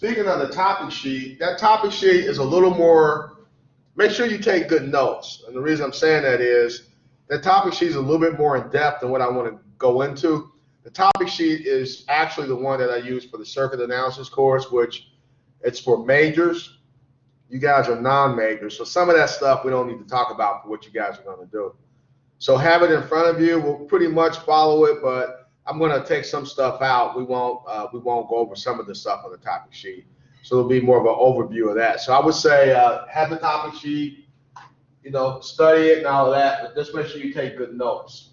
Speaking of the topic sheet, that topic sheet is a little more, make sure you take good notes. And the reason I'm saying that is that topic sheet is a little bit more in depth than what I want to go into. The topic sheet is actually the one that I use for the circuit analysis course, which it's for majors. You guys are non-majors, so some of that stuff we don't need to talk about for what you guys are going to do. So have it in front of you. We'll pretty much follow it, but I'm going to take some stuff out. We won't go over some of the stuff on the topic sheet. So it'll be more of an overview of that. So I would say have the topic sheet, study it and all of that, but just make sure you take good notes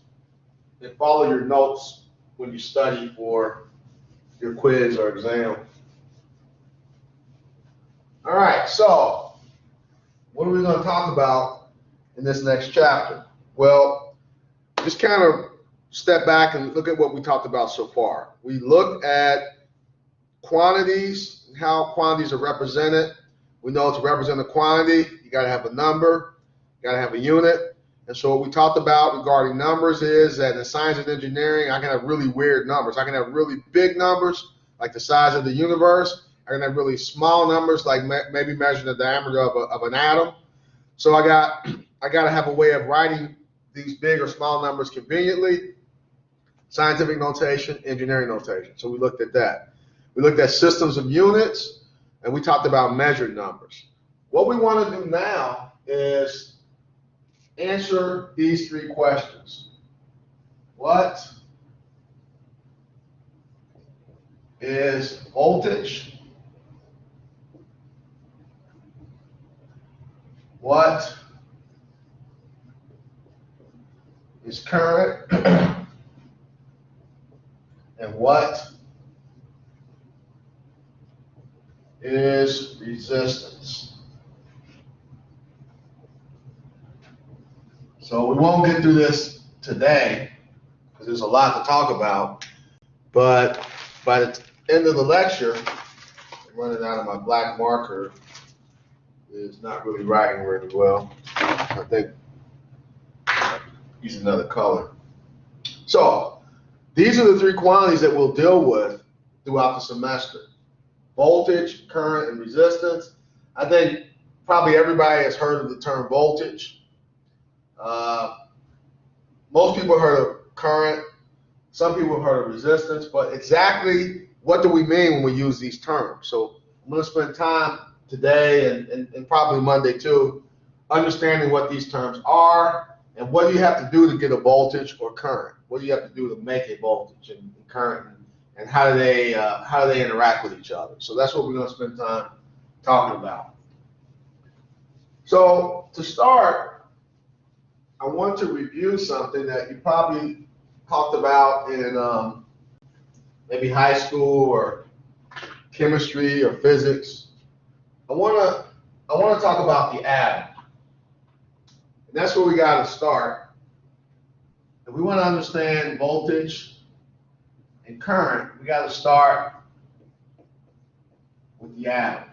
and follow your notes when you study for your quiz or exam. All right, so what are we going to talk about in this next chapter? Well, just kind of step back and look at what we talked about so far. We looked at quantities and how quantities are represented. We know to represent a quantity, you got to have a number, you got to have a unit. And so what we talked about regarding numbers is that in science and engineering, I can have really weird numbers. I can have really big numbers, like the size of the universe. I can have really small numbers, like maybe measuring the diameter of an atom. So I got to have a way of writing these big or small numbers conveniently. Scientific notation, engineering notation. So we looked at that. We looked at systems of units, and we talked about measured numbers. What we want to do now is answer these three questions. What is voltage? What is current? And what is resistance? So we won't get through this today because there's a lot to talk about, but by the end of the lecture, I'm running out of my black marker. It's not really writing very well. I think I'll use another color. So these are the three quantities that we'll deal with throughout the semester: voltage, current, and resistance. I think probably everybody has heard of the term voltage. Most people heard of current. Some people have heard of resistance, but exactly what do we mean when we use these terms? So I'm going to spend time today and probably Monday too, understanding what these terms are and what do you have to do to get a voltage or current. What do you have to do to make a voltage and current, and how do they interact with each other? So that's what we're going to spend time talking about. So to start, I want to review something that you probably talked about in maybe high school or chemistry or physics. I want to talk about the atom, and that's where we got to start. If we want to understand voltage and current, we got to start with the atom.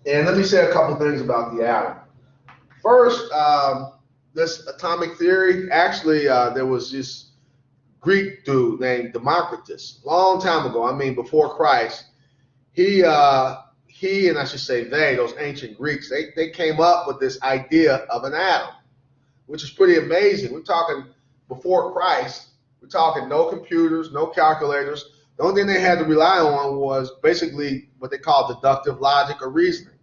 And let me say a couple things about the atom. First, this atomic theory, actually, there was this Greek dude named Democritus, long time ago, I mean before Christ. He and I should say they, those ancient Greeks, they came up with this idea of an atom, which is pretty amazing. We're talking before Christ. We're talking no computers, no calculators. The only thing they had to rely on was basically what they call deductive logic or reasoning.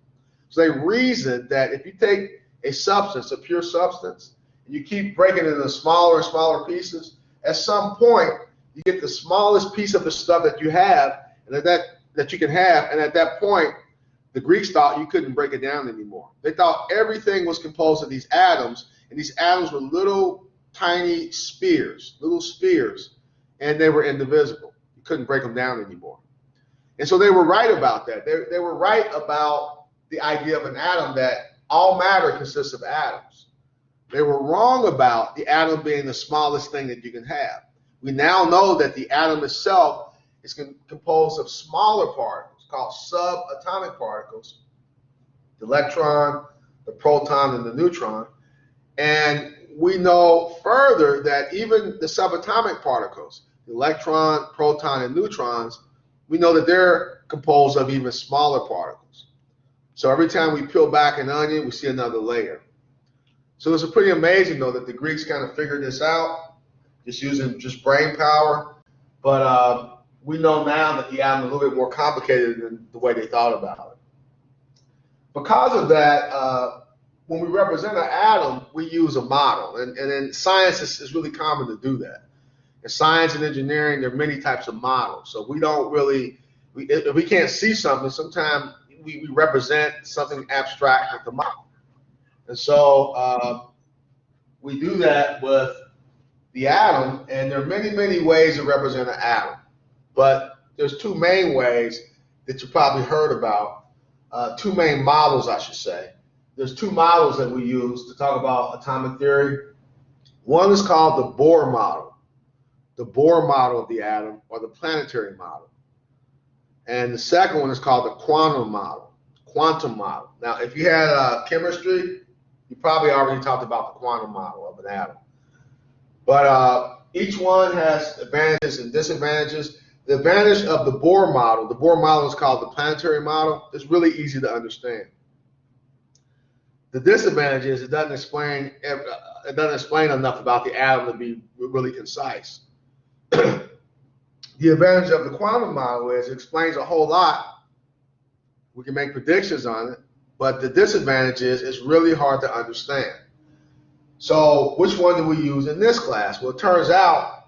So they reasoned that if you take a substance, a pure substance, and you keep breaking it into smaller and smaller pieces, at some point you get the smallest piece of the stuff that you have, and that you can have, and at that point the Greeks thought you couldn't break it down anymore. They thought everything was composed of these atoms, and these atoms were little tiny spheres, and they were indivisible. You couldn't break them down anymore. And so they were right about that. They were right about the idea of an atom, that all matter consists of atoms. They were wrong about the atom being the smallest thing that you can have. We now know that the atom itself is composed of smaller particles called subatomic particles, the electron, the proton, and the neutron. And we know further that even the subatomic particles, the electron, proton, and neutrons, we know that they're composed of even smaller particles. So every time we peel back an onion, we see another layer. So it's pretty amazing, though, that the Greeks kind of figured this out, just using just brain power. But we know now that the atom is a little bit more complicated than the way they thought about it. Because of that, when we represent an atom, we use a model. And in science, it's really common to do that. In science and engineering, there are many types of models. So we don't really, if we can't see something, sometimes we represent something abstract with the model. And so we do that with the atom, and there are many, many ways to represent an atom. But there's two main ways that you probably heard about, two main models, I should say. There's two models that we use to talk about atomic theory. One is called the Bohr model of the atom, or the planetary model. And the second one is called the quantum model. Now, if you had chemistry, you probably already talked about the quantum model of an atom. But each one has advantages and disadvantages. The advantage of the Bohr model is called the planetary model. It's really easy to understand. The disadvantage is it doesn't explain enough about the atom to be really concise. The advantage of the quantum model is it explains a whole lot. We can make predictions on it, but the disadvantage is it's really hard to understand. So which one do we use in this class? Well, it turns out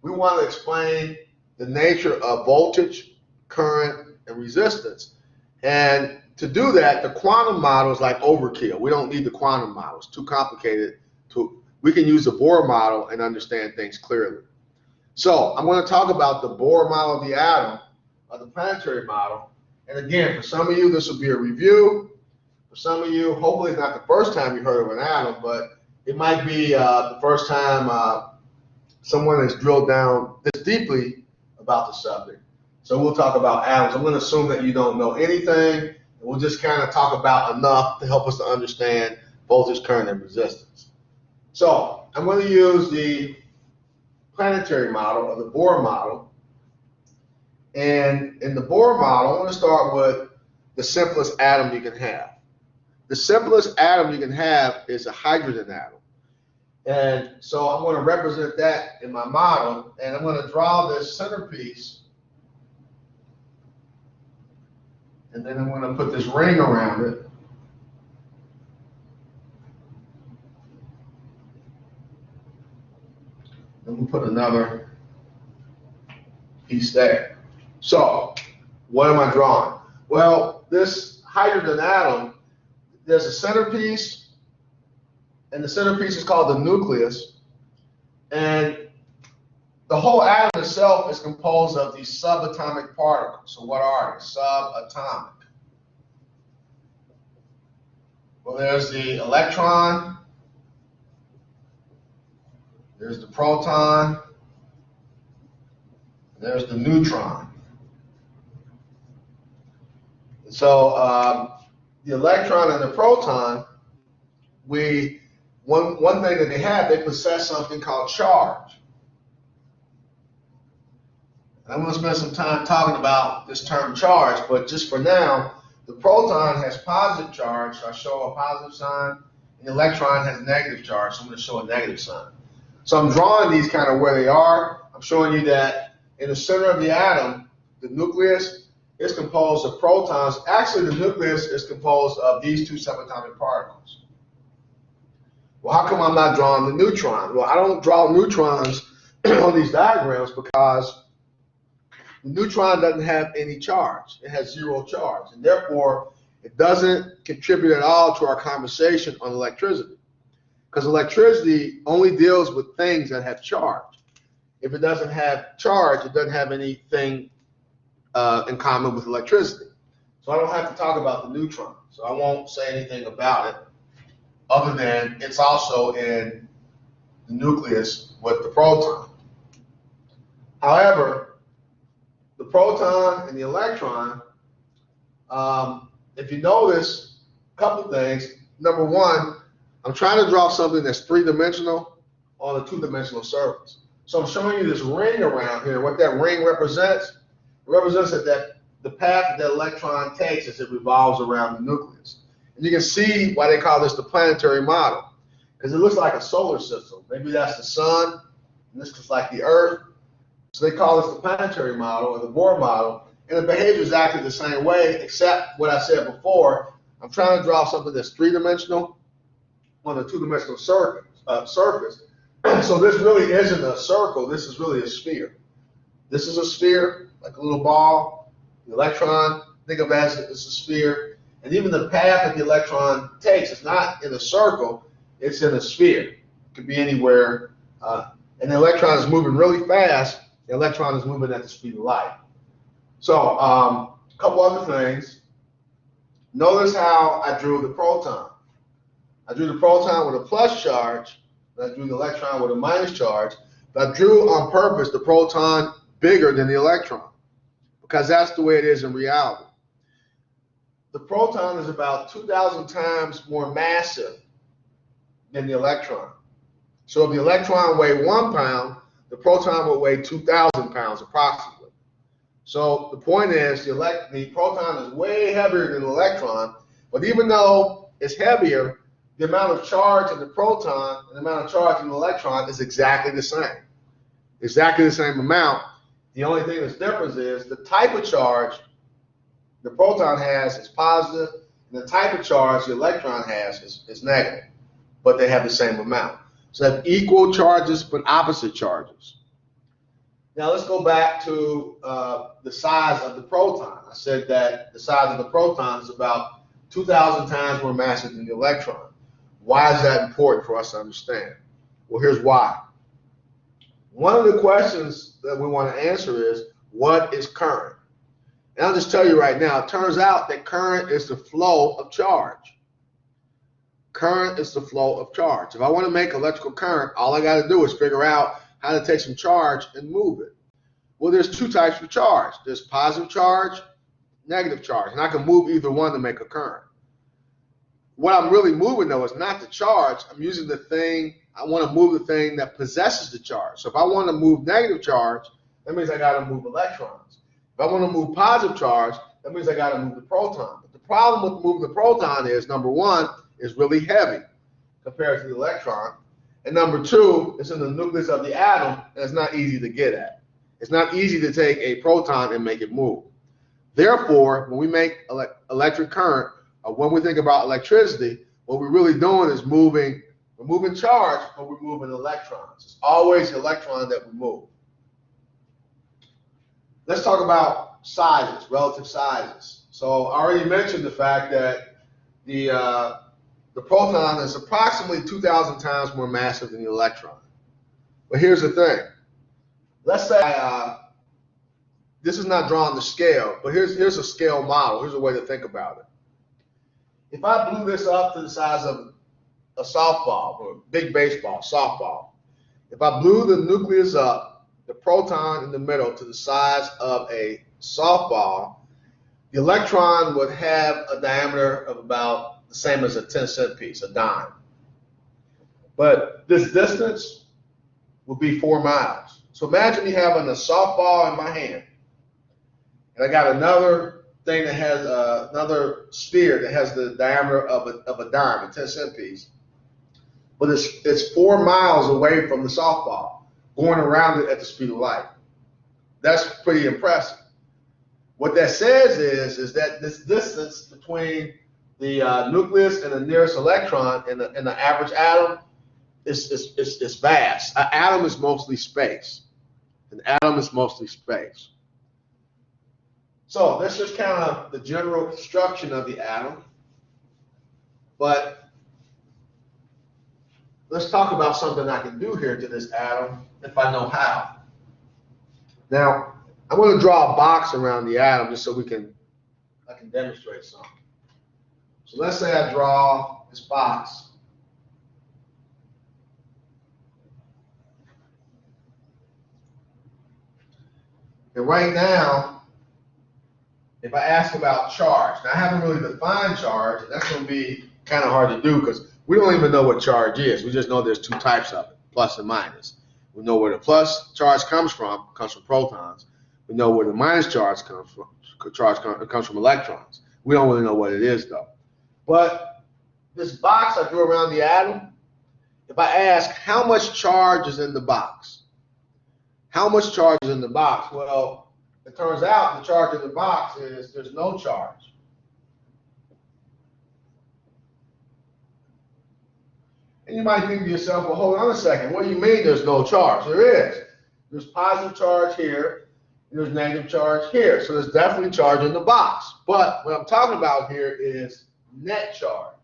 we want to explain the nature of voltage, current, and resistance. And to do that, the quantum model is like overkill. We don't need the quantum model. It's too complicated. We can use the Bohr model and understand things clearly. So I'm going to talk about the Bohr model of the atom, or the planetary model. And again, for some of you, this will be a review. For some of you, hopefully it's not the first time you heard of an atom, but it might be the first time someone has drilled down this deeply about the subject. So we'll talk about atoms. I'm going to assume that you don't know anything, and we'll just kind of talk about enough to help us to understand voltage, current, and resistance. So I'm going to use the planetary model, or the Bohr model. And in the Bohr model, I want to start with the simplest atom you can have. The simplest atom you can have is a hydrogen atom. And so I'm going to represent that in my model, and I'm going to draw this centerpiece, and then I'm going to put this ring around it. And we'll put another piece there. So what am I drawing? Well, this hydrogen atom, there's a centerpiece, and the centerpiece is called the nucleus. And the whole atom itself is composed of these subatomic particles. So what are they? Subatomic. Well, there's the electron, there's the proton, there's the neutron. So the electron and the proton, one thing that they have, they possess something called charge. And I'm going to spend some time talking about this term charge, but just for now, the proton has positive charge, so I show a positive sign, and the electron has negative charge, so I'm going to show a negative sign. So I'm drawing these kind of where they are. I'm showing you that in the center of the atom, the nucleus is composed of protons. Actually, the nucleus is composed of these two subatomic particles. Well, how come I'm not drawing the neutron? Well, I don't draw neutrons on these diagrams because the neutron doesn't have any charge. It has zero charge, and therefore it doesn't contribute at all to our conversation on electricity, because electricity only deals with things that have charge. If it doesn't have charge, it doesn't have anything in common with electricity. So I don't have to talk about the neutron. So I won't say anything about it other than it's also in the nucleus with the proton. However, the proton and the electron, if you notice, a couple things. Number one, I'm trying to draw something that's three-dimensional on a two-dimensional surface. So I'm showing you this ring around here. What that ring represents, it represents that the path that the electron takes as it revolves around the nucleus. And you can see why they call this the planetary model, because it looks like a solar system. Maybe that's the sun, and this is like the Earth. So they call this the planetary model or the Bohr model, and the behavior is exactly the same way, except what I said before. I'm trying to draw something that's three-dimensional on a two-dimensional surface. So this really isn't a circle. This is really a sphere. This is a sphere, like a little ball. The electron, think of it as a sphere. And even the path that the electron takes is not in a circle. It's in a sphere. It could be anywhere. And the electron is moving really fast. The electron is moving at the speed of light. So a couple other things. Notice how I drew the proton. I drew the proton with a plus charge. I drew the electron with a minus charge. But I drew on purpose the proton bigger than the electron, because that's the way it is in reality. The proton is about 2,000 times more massive than the electron. So if the electron weighed 1 pound, the proton would weigh 2,000 pounds approximately. So the point is, the proton is way heavier than the electron, but even though it's heavier, the amount of charge in the proton and the amount of charge in the electron is exactly the same. Exactly the same amount. The only thing that's different is the type of charge the proton has is positive, and the type of charge the electron has is negative, but they have the same amount. So they have equal charges but opposite charges. Now let's go back to the size of the proton. I said that the size of the proton is about 2,000 times more massive than the electron. Why is that important for us to understand? Well, here's why. One of the questions that we want to answer is, what is current? And I'll just tell you right now, it turns out that current is the flow of charge. Current is the flow of charge. If I want to make electrical current, all I got to do is figure out how to take some charge and move it. Well, there's two types of charge. There's positive charge, negative charge, and I can move either one to make a current. What I'm really moving, though, is not the charge. I'm using the thing. I want to move the thing that possesses the charge. So if I want to move negative charge, that means I got to move electrons. If I want to move positive charge, that means I got to move the proton. But the problem with moving the proton is, number one, it's really heavy compared to the electron. And number two, it's in the nucleus of the atom, and it's not easy to get at. It's not easy to take a proton and make it move. Therefore, when we make electric current, or when we think about electricity, what we're really doing is we're moving charge, but we're moving electrons. It's always the electron that we move. Let's talk about sizes, relative sizes. So I already mentioned the fact that the proton is approximately 2,000 times more massive than the electron. But here's the thing. Let's say this is not drawn to scale, but here's a scale model. Here's a way to think about it. If I blew this up to the size of a softball, or a big baseball, softball, if I blew the nucleus up, the proton in the middle to the size of a softball, the electron would have a diameter of about the same as a 10-cent piece, a dime. But this distance would be 4 miles. So imagine me having a softball in my hand, and I got another thing that has another sphere that has the diameter of a dime, a 10-cent piece. But it's 4 miles away from the softball, going around it at the speed of light. That's pretty impressive. What that says is that this distance between the nucleus and the nearest electron in the average atom is vast. An atom is mostly space. An atom is mostly space. So that's just kind of the general construction of the atom. But let's talk about something I can do here to this atom if I know how. Now, I'm going to draw a box around the atom just so I can demonstrate something. So let's say I draw this box. And right now, if I ask about charge, now I haven't really defined charge, and that's going to be kind of hard to do because we don't even know what charge is. We just know there's two types of it, plus and minus. We know where the plus charge comes from protons. We know where the minus charge comes from. Charge comes from electrons. We don't really know what it is though. But this box I drew around the atom, if I ask how much charge is in the box, how much charge is in the box? Well, it turns out the charge in the box is there's no charge. And you might think to yourself, well, hold on a second. What do you mean there's no charge? There is. There's positive charge here. There's negative charge here. So there's definitely charge in the box. But what I'm talking about here is net charge.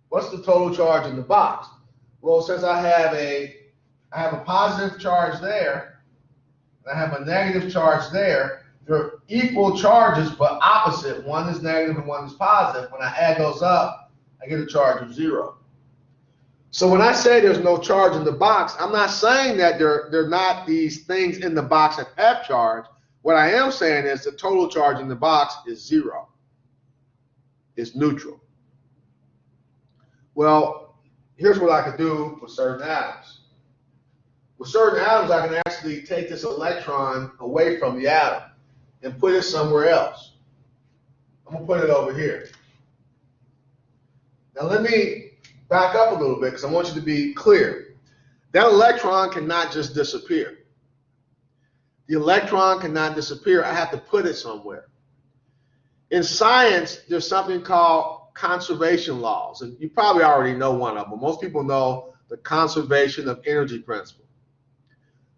What's the total charge in the box? Well, since I have a positive charge there, and I have a negative charge there, they're equal charges but opposite. One is negative and one is positive. When I add those up, I get a charge of 0. So when I say there's no charge in the box, I'm not saying that there are not these things in the box that have charge. What I am saying is the total charge in the box is 0. It's neutral. Well, here's what I could do with certain atoms. With certain atoms, I can actually take this electron away from the atom and put it somewhere else. I'm going to put it over here. Now let me back up a little bit because I want you to be clear. That electron cannot just disappear. The electron cannot disappear. I have to put it somewhere. In science, there's something called conservation laws, and you probably already know one of them. Most people know the conservation of energy principle.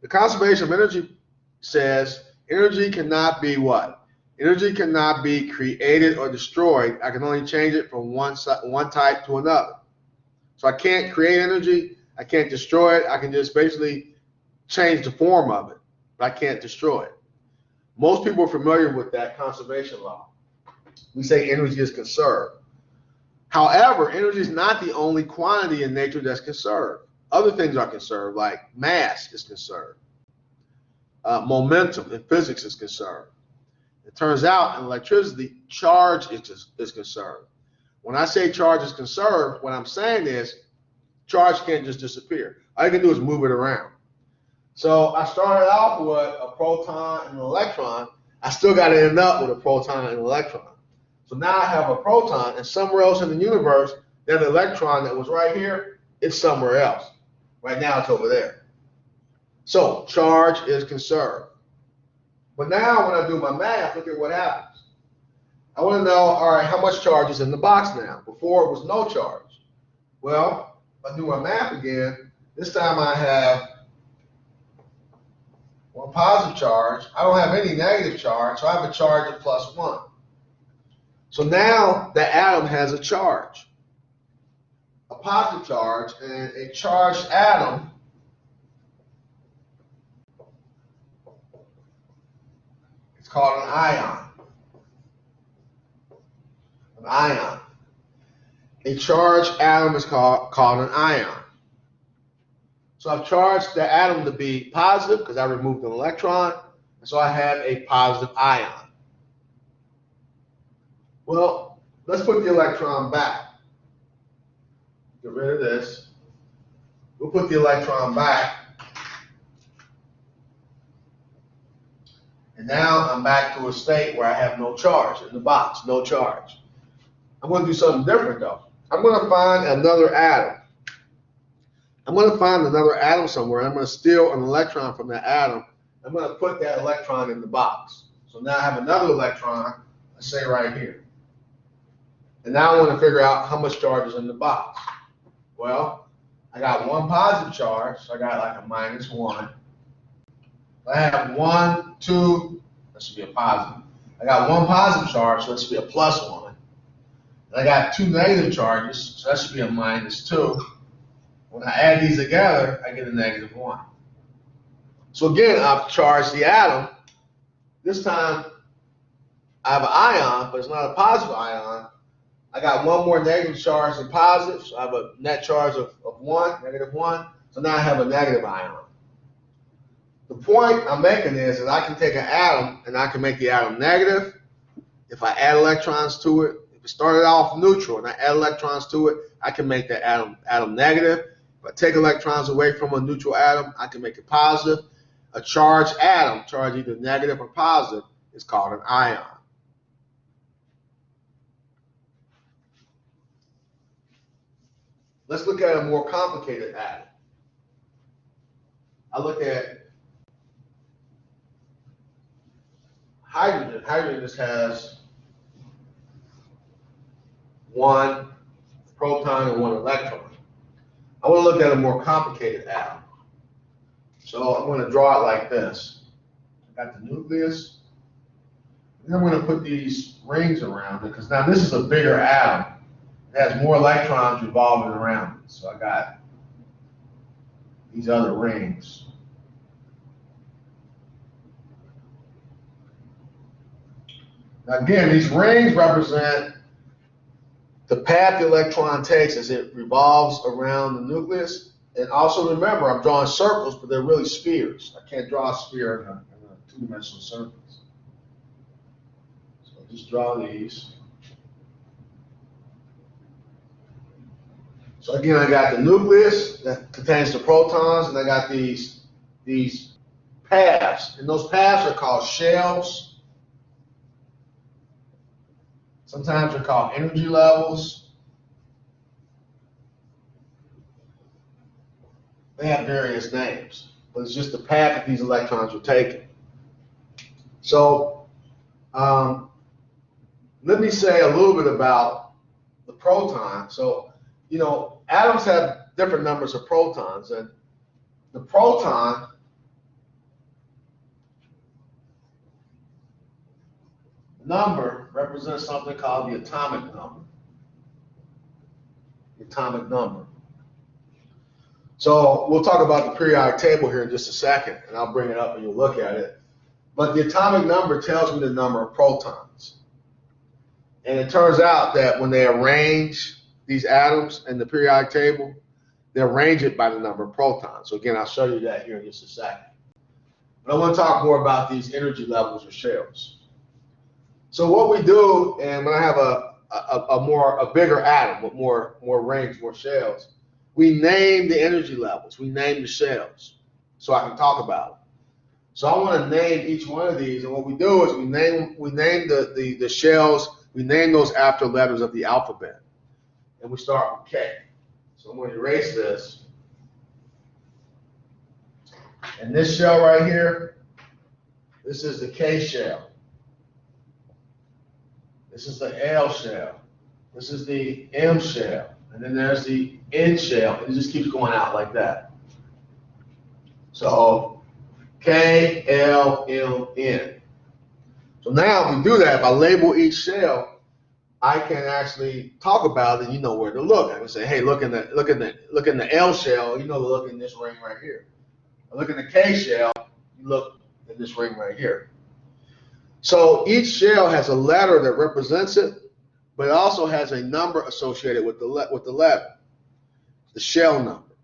The conservation of energy says energy cannot be what? Energy cannot be created or destroyed. I can only change it from one type to another. So I can't create energy, I can't destroy it, I can just basically change the form of it, but I can't destroy it. Most people are familiar with that conservation law. We say energy is conserved. However, energy is not the only quantity in nature that's conserved. Other things are conserved, like mass is conserved. Momentum in physics is conserved. It turns out in electricity, charge is conserved. When I say charge is conserved, what I'm saying is charge can't just disappear. All you can do is move it around. So I started off with a proton and an electron. I still got to end up with a proton and an electron. So now I have a proton, and somewhere else in the universe, that electron that was right here, it's somewhere else. Right now it's over there. So charge is conserved. But now when I do my math, look at what happens. I want to know, all right, how much charge is in the box now? Before it was no charge. Well, if I do my math again, this time I have one positive charge. I don't have any negative charge, so I have a charge of +1. So now the atom has a charge, a positive charge, and a charged atom is called an ion. An ion. A charged atom is called an ion. So I've charged the atom to be positive because I removed an electron, and so I have a positive ion. Well, let's put the electron back. Get rid of this. We'll put the electron back. And now I'm back to a state where I have no charge in the box, no charge. I'm going to do something different though. I'm going to find another atom. I'm going to find another atom somewhere. I'm going to steal an electron from that atom. I'm going to put that electron in the box. So now I have another electron, let's say right here. And now I want to figure out how much charge is in the box. Well, I got one positive charge, so I got like a -1. I have 1, 2, that should be a positive. I got one positive charge, so that should be a +1. And I got 2 negative charges, so that should be a -2. When I add these together, I get a -1. So again, I've charged the atom. This time, I have an ion, but it's not a positive ion. I got one more negative charge than positive, so I have a net charge of 1, -1. So now I have a negative ion. The point I'm making is that I can take an atom and I can make the atom negative. If I add electrons to it, if it started off neutral and I add electrons to it, I can make that atom negative. If I take electrons away from a neutral atom, I can make it positive. a charged atom, charged either negative or positive, is called an ion. Let's look at a more complicated atom. I look at hydrogen. Hydrogen just has one proton and one electron. I want to look at a more complicated atom. So I'm going to draw it like this. I got the nucleus. And I'm going to put these rings around it because now this is a bigger atom. It has more electrons revolving around it. So I got these other rings. Now again, these rings represent the path the electron takes as it revolves around the nucleus. And also remember, I'm drawing circles, but they're really spheres. I can't draw a sphere in a two-dimensional surface. So I'll just draw these. So again, I got the nucleus that contains the protons, and I got these paths. And those paths are called shells. Sometimes they're called energy levels. They have various names, but it's just the path that these electrons are taking. So let me say a little bit about the proton. So, atoms have different numbers of protons, and the proton number represents something called the atomic number. The atomic number. So we'll talk about the periodic table here in just a second, and I'll bring it up and you'll look at it. But the atomic number tells me the number of protons. And it turns out that when they arrange these atoms in the periodic table, they arrange it by the number of protons. So again, I'll show you that here in just a second. But I want to talk more about these energy levels or shells. So what we do, and when I have a bigger atom with more rings, more shells, we name the energy levels. We name the shells so I can talk about them. So I want to name each one of these, and what we do is we name the shells. We name those after letters of the alphabet, and we start with K. So I'm going to erase this. And this shell right here, this is the K shell. This is the L shell. This is the M shell. And then there's the N shell. It just keeps going out like that. So K, L, M, N. So now if we do that, if I label each shell, I can actually talk about it and you know where to look. I can say, hey, look in the L shell, you know to look in this ring right here. I look in the K shell, you look in this ring right here. So each shell has a letter that represents it, but it also has a number associated with the letter, the shell number.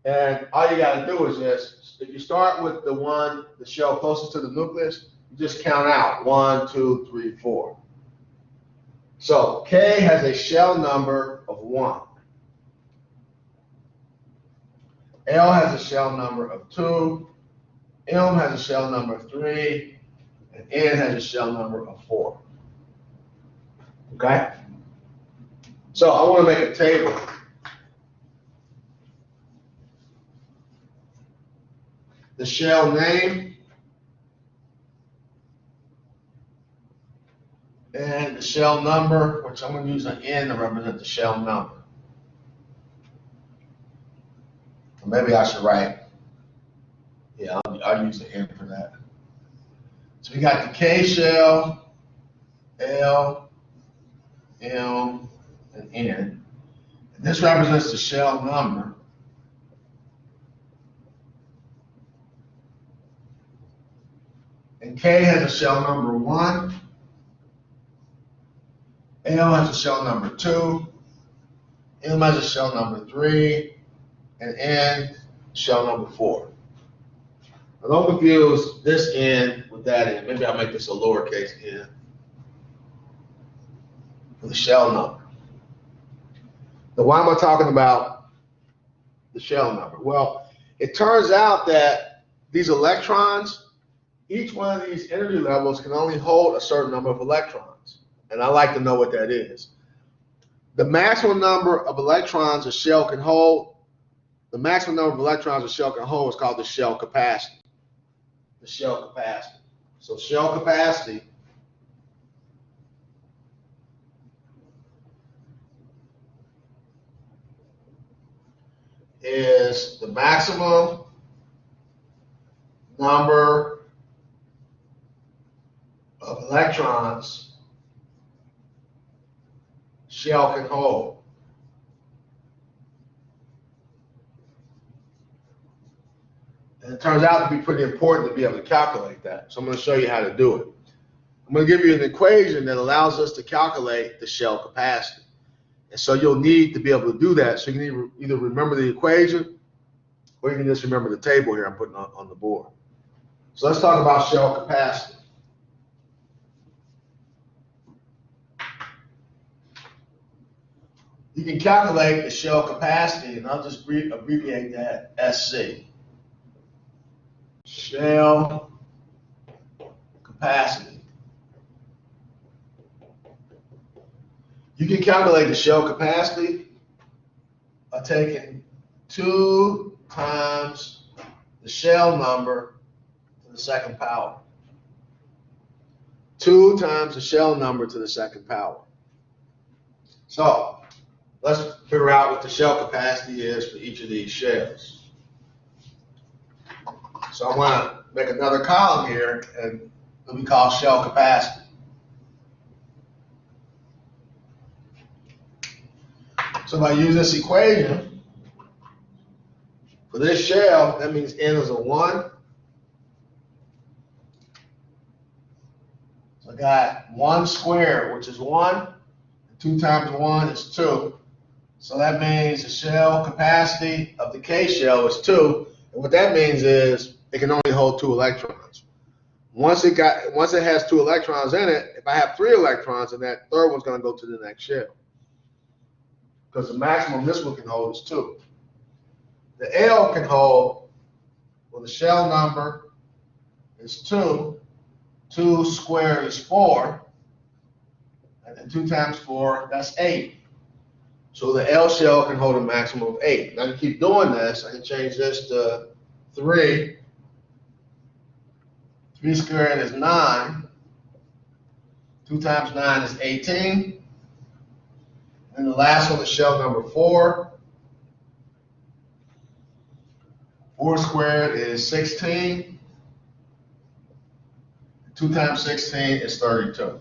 And all you got to do is just, if you start with the shell closest to the nucleus, you just count out 1, 2, 3, 4. So K has a shell number of 1. L has a shell number of 2. M has a shell number of 3. And N has a shell number of 4. Okay? So I want to make a table. The shell name and the shell number, which I'm going to use an N to represent the shell number. Or maybe I should write, yeah, I'll use the N for that. So we got the K shell, L, M, and N. And this represents the shell number. And K has a shell number 1. L has a shell number 2. M has a shell number 3. And N, shell number 4. Now don't confuse this N with that N. Maybe I'll make this a lowercase n for the shell number. Now why am I talking about the shell number? Well, it turns out that these electrons, each one of these energy levels can only hold a certain number of electrons. And I like to know what that is. The maximum number of electrons a shell can hold, is called the shell capacity. The shell capacity. So shell capacity is the maximum number of electrons shell can hold. And it turns out to be pretty important to be able to calculate that. So I'm going to show you how to do it. I'm going to give you an equation that allows us to calculate the shell capacity. And so you'll need to be able to do that. So you can either remember the equation or you can just remember the table here I'm putting on the board. So let's talk about shell capacity. You can calculate the shell capacity, and I'll just abbreviate that SC. Shell capacity. You can calculate the shell capacity by taking 2 times the shell number to the second power. 2 times the shell number to the second power. So let's figure out what the shell capacity is for each of these shells. So I want to make another column here, and that we call shell capacity. So if I use this equation, for this shell, that means N is a 1. So I got 1 squared, which is 1. 2 times 1 is 2. So that means the shell capacity of the K shell is 2. And what that means is it can only hold 2 electrons. Once it has 2 electrons in it, if I have 3 electrons, then that third one's going to go to the next shell. Because the maximum this one can hold is 2. The L can hold, well, the shell number is 2. 2 squared is 4. And then 2 times 4, that's 8. So the L shell can hold a maximum of 8. Now to keep doing this, I can change this to 3. 3 squared is 9. 2 times 9 is 18. And the last one is shell number 4. 4 squared is 16. 2 times 16 is 32.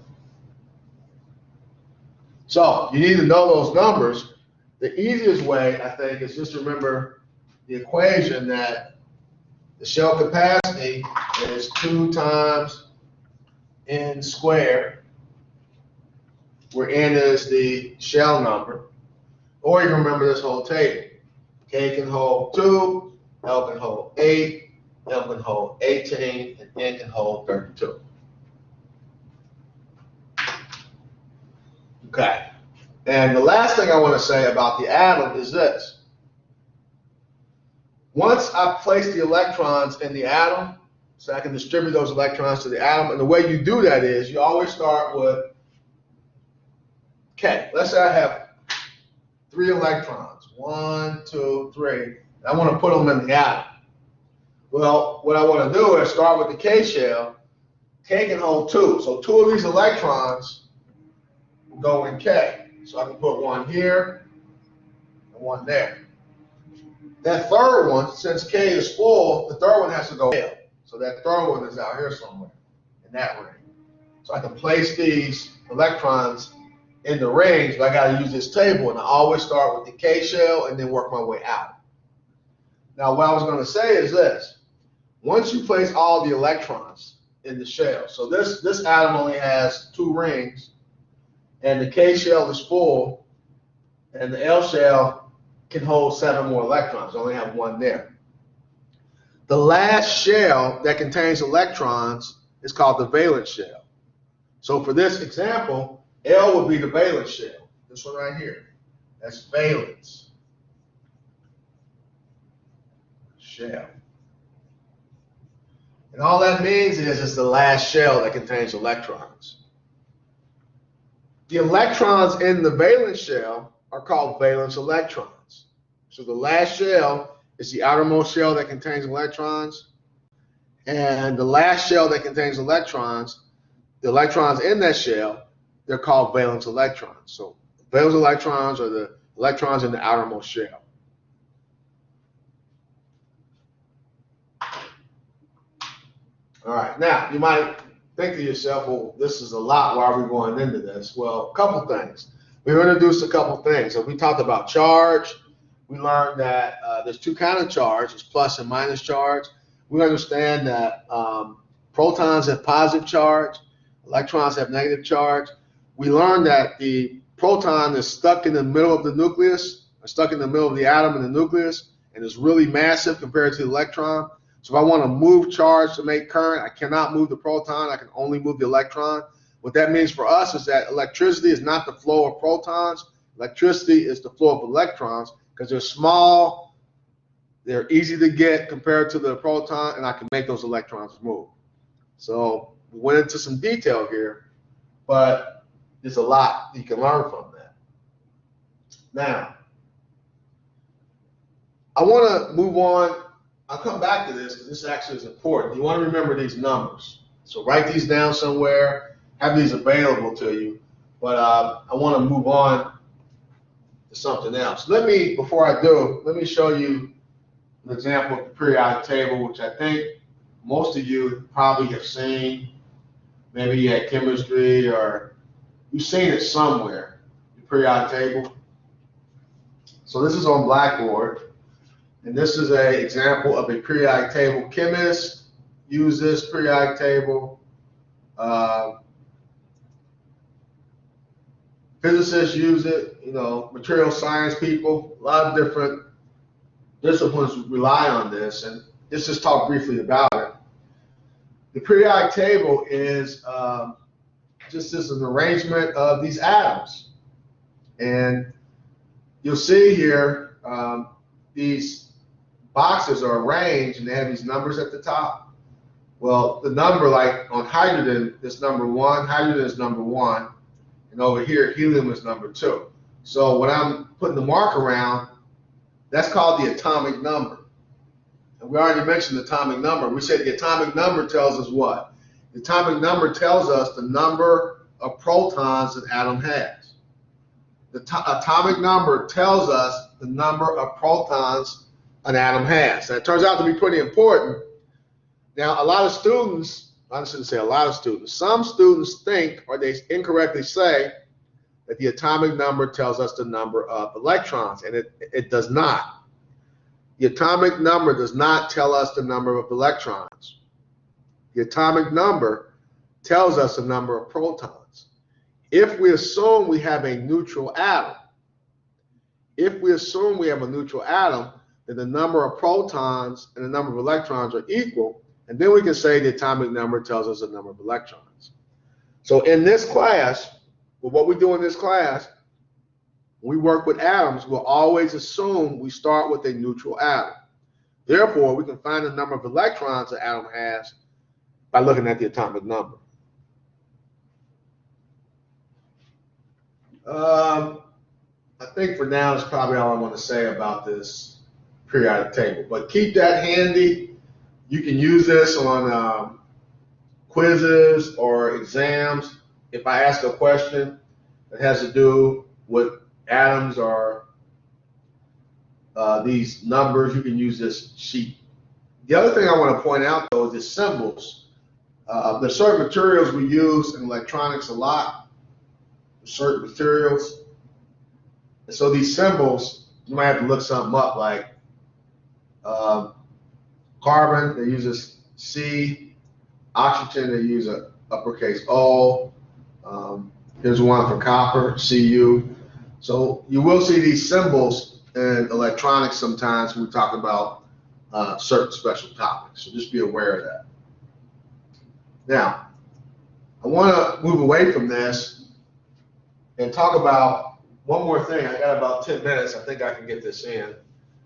So you need to know those numbers. The easiest way, I think, is just remember the equation that the shell capacity is 2 times N squared, where N is the shell number. Or you can remember this whole table. K can hold 2, L can hold 8, L can hold 18, and N can hold 32. Okay. And the last thing I want to say about the atom is this. Once I place the electrons in the atom, so I can distribute those electrons to the atom, and the way you do that is you always start with K. Let's say I have 3 electrons, 1, 2, 3. And I want to put them in the atom. Well, what I want to do is start with the K shell. K can hold 2. So 2 of these electrons will go in K. So I can put 1 here and 1 there. That third one, since K is full, the third one has to go L. So that third one is out here somewhere in that ring. So I can place these electrons in the rings, but I got to use this table, and I always start with the K shell and then work my way out. Now, what I was going to say is this. Once you place all the electrons in the shell, so this atom only has 2 rings, and the K shell is full, and the L shell can hold 7 more electrons. I only have 1 there. The last shell that contains electrons is called the valence shell. So for this example, L would be the valence shell. This one right here. That's valence shell. And all that means is it's the last shell that contains electrons. The electrons in the valence shell are called valence electrons. So the last shell is the outermost shell that contains electrons, and the last shell that contains electrons, the electrons in that shell, they're called valence electrons. So valence electrons are the electrons in the outermost shell. All right, now you might think to yourself, well, this is a lot. Why are we going into this? Well, a couple things. We introduced a couple things. So we talked about charge. We learned that there's two kinds of charge. It's plus and minus charge. We understand that protons have positive charge, electrons have negative charge. We learned that the proton is stuck in the middle of the nucleus, or stuck in the middle of the atom in the nucleus, and is really massive compared to the electron. So if I want to move charge to make current, I cannot move the proton. I can only move the electron. What that means for us is that electricity is not the flow of protons. Electricity is the flow of electrons because they're small, they're easy to get compared to the proton, and I can make those electrons move. So we went into some detail here, but there's a lot you can learn from that. Now, I want to move on. I'll come back to this because this actually is important. You want to remember these numbers. So write these down somewhere, have these available to you. But I want to move on to something else. Before I do, let me show you an example of the periodic table, which I think most of you probably have seen. Maybe you had chemistry or you've seen it somewhere, the periodic table. So this is on Blackboard. And this is an example of a periodic table. Chemists use this periodic table. Physicists use it, material science people, a lot of different disciplines rely on this. And let's just talk briefly about it. The periodic table is just as an arrangement of these atoms. And you'll see here these boxes are arranged and they have these numbers at the top. Well, the number, like on hydrogen, is number 1. Hydrogen is number 1. And over here, helium is number 2. So when I'm putting the mark around, that's called the atomic number. And we already mentioned the atomic number. We said the atomic number tells us what? The atomic number tells us the number of protons an atom has. The atomic number tells us the number of protons an atom has. That turns out to be pretty important. Now, a lot of students, I shouldn't say a lot of students, some students think, or they incorrectly say, that the atomic number tells us the number of electrons, and it does not. The atomic number does not tell us the number of electrons. The atomic number tells us the number of protons. If we assume we have a neutral atom, then the number of protons and the number of electrons are equal, and then we can say the atomic number tells us the number of electrons. So in this class, what we do in this class, when we work with atoms, we'll always assume we start with a neutral atom. Therefore, we can find the number of electrons an atom has by looking at the atomic number. I think for now that's probably all I want to say about this periodic table. But keep that handy. You can use this on quizzes or exams. If I ask a question that has to do with atoms or these numbers, you can use this sheet. The other thing I want to point out, though, is the symbols. There's certain materials we use in electronics a lot. There's certain materials. And so these symbols, you might have to look something up, like carbon, they use a C. Oxygen, they use a uppercase O. Here's one for copper, Cu. So you will see these symbols in electronics sometimes when we talk about certain special topics. So just be aware of that. Now, I want to move away from this and talk about one more thing. I got about 10 minutes. I think I can get this in.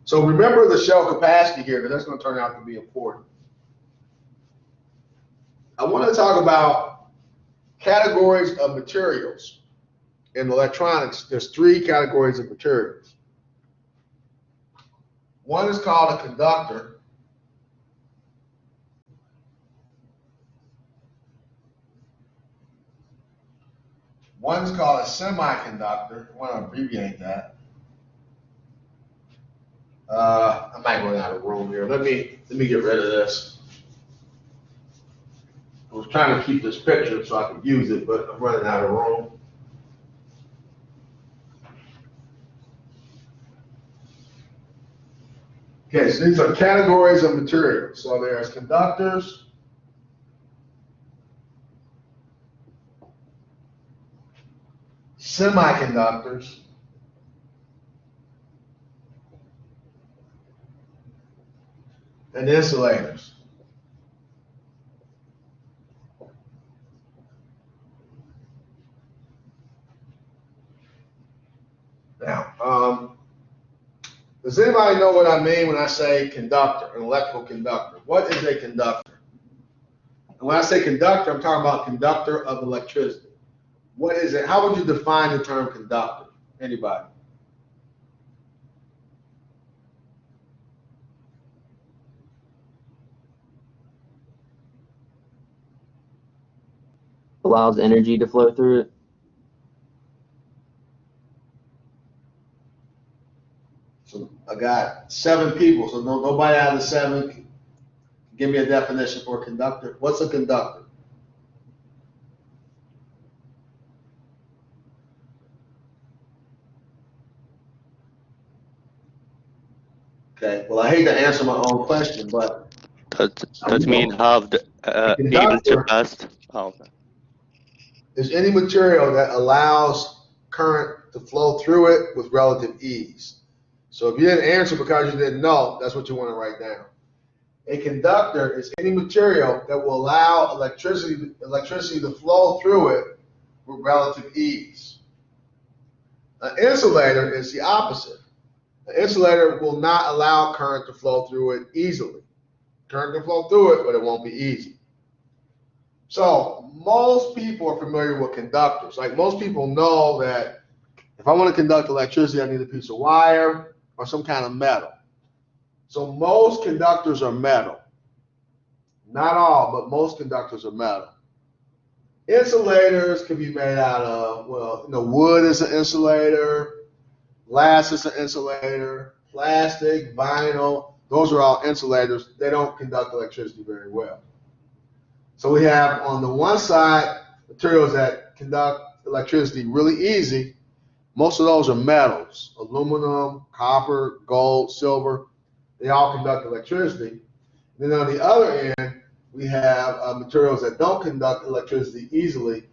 So remember the shell capacity here, because that's going to turn out to be important. I want to talk about categories of materials. In electronics, there's 3 categories of materials. One is called a conductor. One is called a semiconductor. I want to abbreviate that. I might run out of room here. Let me get rid of this. I was trying to keep this picture so I could use it, but I'm running out of room. Okay, so these are categories of materials. So there's conductors, semiconductors, and insulators. Now, does anybody know what I mean when I say conductor, an electrical conductor? What is a conductor? And when I say conductor, I'm talking about conductor of electricity. What is it? How would you define the term conductor? Anybody? Allows energy to flow through it. So I got 7 people, so nobody out of the 7 can give me a definition for a conductor. What's a conductor? Okay, well, I hate to answer my own question, but That mean have the able to conductor pass. Oh, is any material that allows current to flow through it with relative ease. So if you didn't answer because you didn't know, that's what you want to write down. A conductor is any material that will allow electricity to flow through it with relative ease. An insulator is the opposite. An insulator will not allow current to flow through it easily. Current can flow through it, but it won't be easy. So most people are familiar with conductors. Like most people know that if I want to conduct electricity, I need a piece of wire or some kind of metal. So most conductors are metal. Not all, but most conductors are metal. Insulators can be made out of, well, wood is an insulator, glass is an insulator, plastic, vinyl, those are all insulators. They don't conduct electricity very well. So we have on the one side materials that conduct electricity really easy. Most of those are metals, aluminum, copper, gold, silver. They all conduct electricity. Then on the other end, we have materials that don't conduct electricity easily,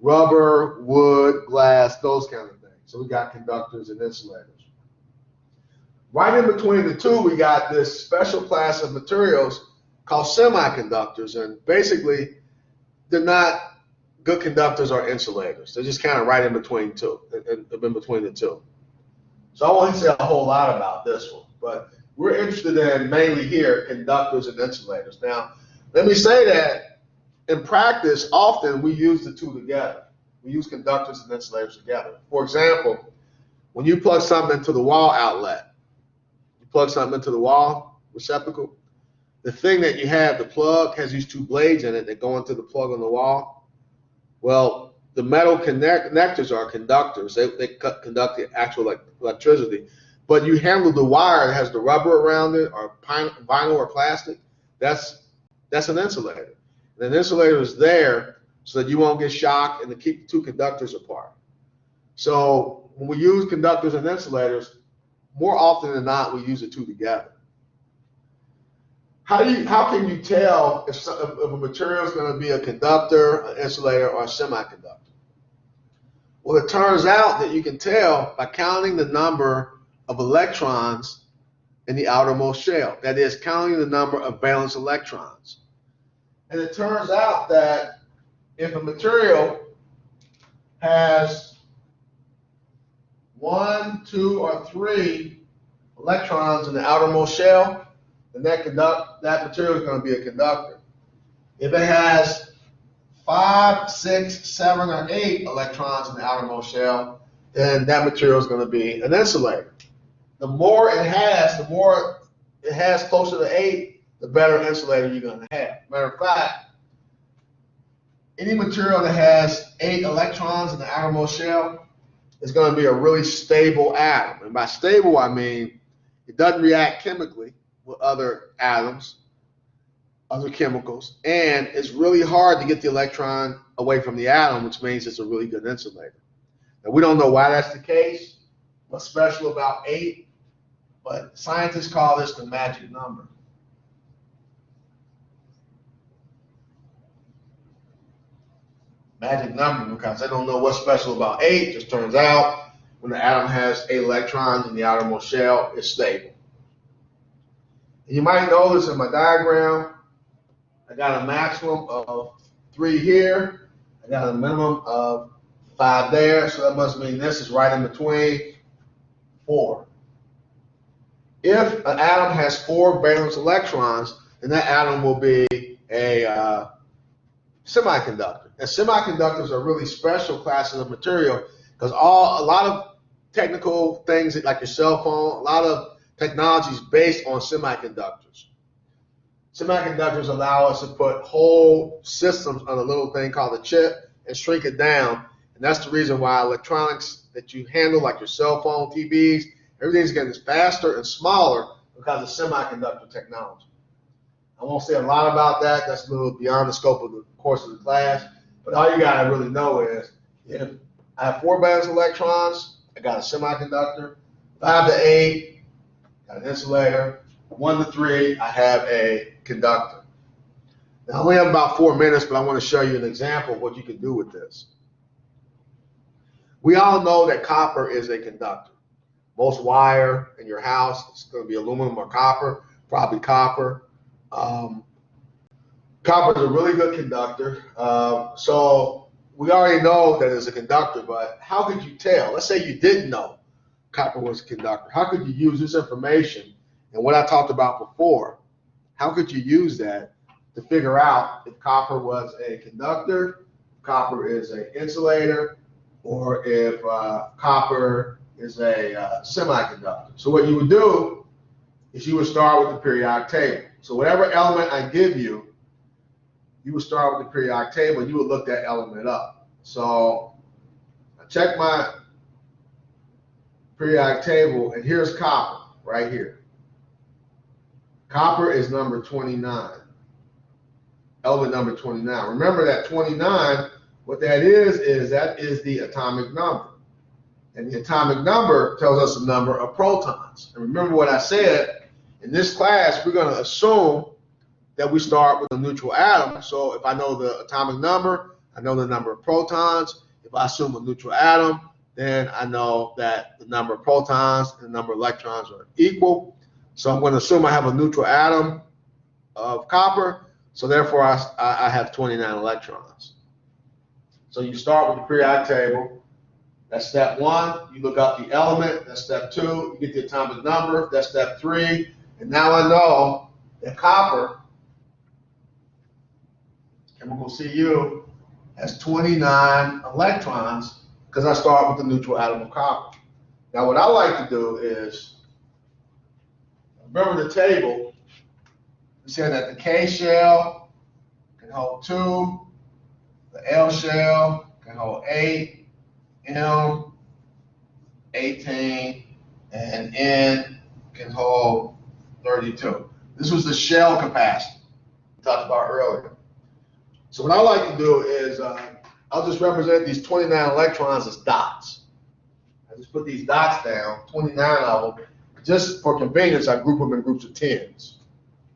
rubber, wood, glass, those kind of things. So we got conductors and insulators. Right in between the two, we got this special class of materials called semiconductors, and basically they're not good conductors or insulators. They're just kind of right in between the two. So I won't say a whole lot about this one, but we're interested in mainly here conductors and insulators. Now, let me say that in practice, often we use the two together. We use conductors and insulators together. For example, when you plug something into the wall outlet, you plug something into the wall receptacle, the thing that you have, the plug, has these 2 blades in it that go into the plug on the wall. Well, the metal connectors are conductors. They conduct the actual electricity. But you handle the wire that has the rubber around it, or vinyl or plastic, that's an insulator. And an insulator is there so that you won't get shocked and to keep the 2 conductors apart. So when we use conductors and insulators, more often than not, we use the 2 together. How can you tell if a material is going to be a conductor, an insulator, or a semiconductor? Well, it turns out that you can tell by counting the number of electrons in the outermost shell. That is, counting the number of valence electrons. And it turns out that if a material has 1, 2, or 3 electrons in the outermost shell, then that material is going to be a conductor. If it has 5, 6, 7, or 8 electrons in the outermost shell, then that material is going to be an insulator. The more it has closer to 8, the better insulator you're going to have. Matter of fact, any material that has 8 electrons in the outermost shell is going to be a really stable atom. And by stable, I mean it doesn't react chemically with other atoms, other chemicals, and it's really hard to get the electron away from the atom, which means it's a really good insulator. Now, we don't know why that's the case, what's special about 8, but scientists call this the magic number. Magic number because they don't know what's special about 8. Just turns out when the atom has 8 electrons in the outermost shell, it's stable. And you might notice in my diagram, I got a maximum of 3 here. I got a minimum of 5 there, so that must mean this is right in between 4. If an atom has 4 valence electrons, then that atom will be a semiconductor. And semiconductors are really special classes of material because a lot of technical things like your cell phone, a lot of technology is based on semiconductors. Semiconductors allow us to put whole systems on a little thing called a chip and shrink it down. And that's the reason why electronics that you handle, like your cell phone, TVs, everything's getting faster and smaller because of semiconductor technology. I won't say a lot about that. That's a little beyond the scope of the course of the class. But all you got to really know is if I have 4 valence electrons, I got a semiconductor. 5 to 8, got an insulator. 1 to 3, I have a conductor. Now, I only have about 4 minutes, but I want to show you an example of what you can do with this. We all know that copper is a conductor. Most wire in your house is going to be aluminum or copper, probably copper. Copper is a really good conductor. So we already know that it's a conductor, but how could you tell? Let's say you didn't know copper was a conductor. How could you use this information and what I talked about before? How could you use that to figure out if copper was a conductor, copper is an insulator, or if copper is a semiconductor? So what you would do is you would start with the periodic table. So whatever element I give you, you would start with the periodic table and you would look that element up. So I check my periodic table and here's copper right here. Copper is number 29, element number 29. Remember that 29, what that is that is the atomic number. And the atomic number tells us the number of protons. And remember what I said, in this class, we're going to assume that we start with a neutral atom. So if I know the atomic number, I know the number of protons. If I assume a neutral atom, then I know that the number of protons and the number of electrons are equal. So I'm going to assume I have a neutral atom of copper. So therefore, I have 29 electrons. So you start with the periodic table. That's step 1. You look up the element. That's step 2. You get the atomic number. That's step 3. And now I know that copper, chemical Cu, has 29 electrons because I start with the neutral atom of copper. Now what I like to do is, remember the table, we said that the K shell can hold 2, the L shell can hold 8, M 18, and N can hold 32. This was the shell capacity we talked about earlier. So what I like to do is I'll just represent these 29 electrons as dots. I just put these dots down, 29 of them. Just for convenience, I group them in groups of 10s.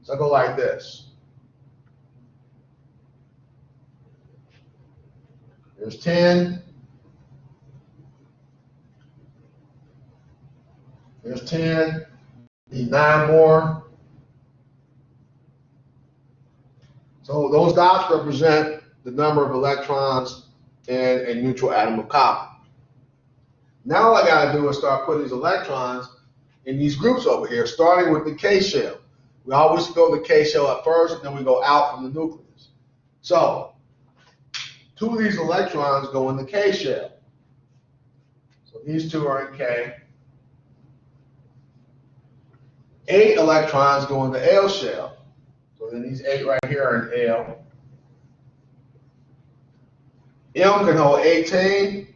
So I go like this. There's 10. There's 10. Need 9 more. So those dots represent the number of electrons in a neutral atom of copper. Now all I got to do is start putting these electrons in these groups over here, starting with the K shell. We always go to the K shell at first, and then we go out from the nucleus. So 2 of these electrons go in the K shell. So these 2 are in K. 8 electrons go in the L shell. So then these 8 right here are in L. M can hold 18.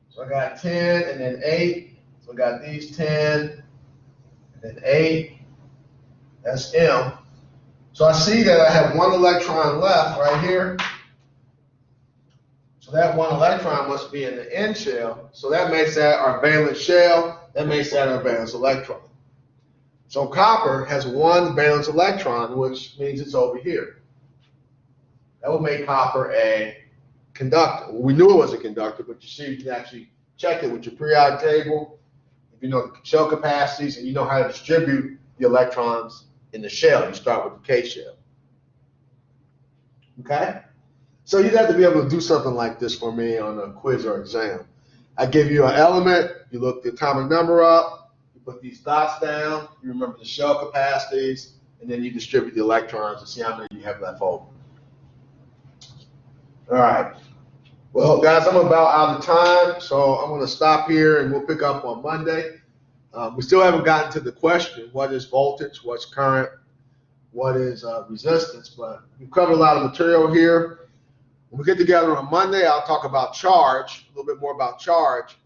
So I got 10 and then 8. So I got these 10 and then 8. That's M. So I see that I have 1 electron left right here. So that 1 electron must be in the N shell. So that makes that our valence shell. That makes that our valence electron. So copper has 1 valence electron, which means it's over here. That would make copper a conductor. Well, we knew it was a conductor, but you see, you can actually check it with your periodic table. If you know the shell capacities and you know how to distribute the electrons in the shell, you start with the K shell. Okay? So you'd have to be able to do something like this for me on a quiz or exam. I give you an element, you look the atomic number up, you put these dots down, you remember the shell capacities, and then you distribute the electrons and see how many you have left over. All right. Well, guys, I'm about out of time, so I'm going to stop here and we'll pick up on Monday. We still haven't gotten to the question, what is voltage, what's current, what is resistance, but we've covered a lot of material here. When we get together on Monday, I'll talk about charge, a little bit more about charge,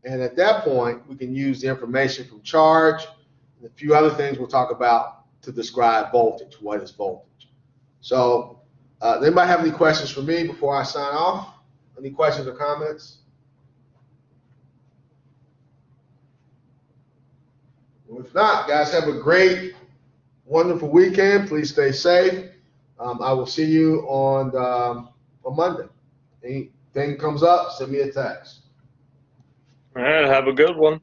and at that point, we can use the information from charge and a few other things we'll talk about to describe voltage, what is voltage. So, does anybody have any questions for me before I sign off? Any questions or comments? Well, if not, guys, have a great, wonderful weekend. Please stay safe. I will see you on Monday. Anything comes up, send me a text. All right, have a good one.